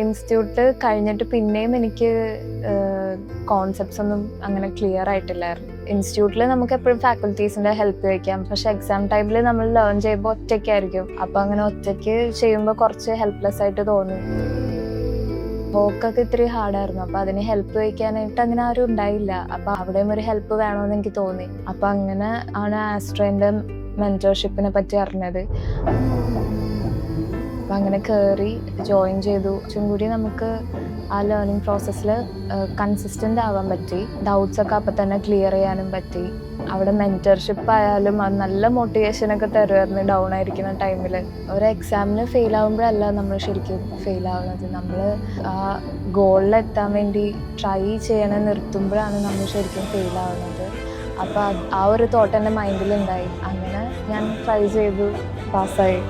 Institute കഴിഞ്ഞിട്ട് പിന്നെയും എനിക്ക് കോൺസെപ്റ്റ്സ് ഒന്നും അങ്ങനെ ക്ലിയർ ആയിട്ടില്ലായിരുന്നു. ഇൻസ്റ്റിറ്റ്യൂട്ടിൽ നമുക്ക് എപ്പോഴും ഫാക്കൽറ്റീസിന്റെ ഹെൽപ്പ് ചോദിക്കാം, പക്ഷെ എക്സാം ടൈമിൽ നമ്മൾ ലേൺ ചെയ്യുമ്പോൾ ഒറ്റയ്ക്കായിരിക്കും. അപ്പൊ അങ്ങനെ ഒറ്റയ്ക്ക് ചെയ്യുമ്പോൾ കുറച്ച് ഹെൽപ്ലെസ് ആയിട്ട് തോന്നി. ഹോക്കൊക്കെ ഇത്തിരി ഹാർഡായിരുന്നു. അപ്പൊ അതിന് ഹെൽപ്പ് ചോദിക്കാനായിട്ട് അങ്ങനെ ആരും ഉണ്ടായില്ല. അപ്പൊ അവിടെയും ഒരു ഹെൽപ്പ് വേണമെന്ന് എനിക്ക് തോന്നി. അപ്പൊ അങ്ങനെ ആണ് ആസ്ട്രോന്റെ മെന്റർഷിപ്പിനെ പറ്റി അറിഞ്ഞത്. അപ്പം അങ്ങനെ കയറി ജോയിൻ ചെയ്തു. കുറച്ചും കൂടി നമുക്ക് ആ ലേണിംഗ് പ്രോസസ്സിൽ കൺസിസ്റ്റൻ്റ് ആവാൻ പറ്റി. ഡൗട്ട്സ് ഒക്കെ അപ്പം തന്നെ ക്ലിയർ ചെയ്യാനും പറ്റി. അവിടെ മെൻറ്റർഷിപ്പ് ആയാലും അത് നല്ല മോട്ടിവേഷനൊക്കെ തരുമായിരുന്നു ഡൗൺ ആയിരിക്കുന്ന ടൈമിൽ. ഒരു എക്സാമിന് ഫെയിൽ ആകുമ്പോഴല്ല നമ്മൾ ശരിക്കും ഫെയിൽ ആവുന്നത്. നമ്മൾ ആ ഗോളിലെത്താൻ വേണ്ടി ട്രൈ ചെയ്യണ നിർത്തുമ്പോഴാണ് നമ്മൾ ശരിക്കും ഫെയിൽ ആവുന്നത്. അപ്പോൾ ആ ഒരു തോട്ട് എൻ്റെ മൈൻഡിലുണ്ടായി. അങ്ങനെ ഞാൻ ട്രൈ ചെയ്തു, പാസ്സായി.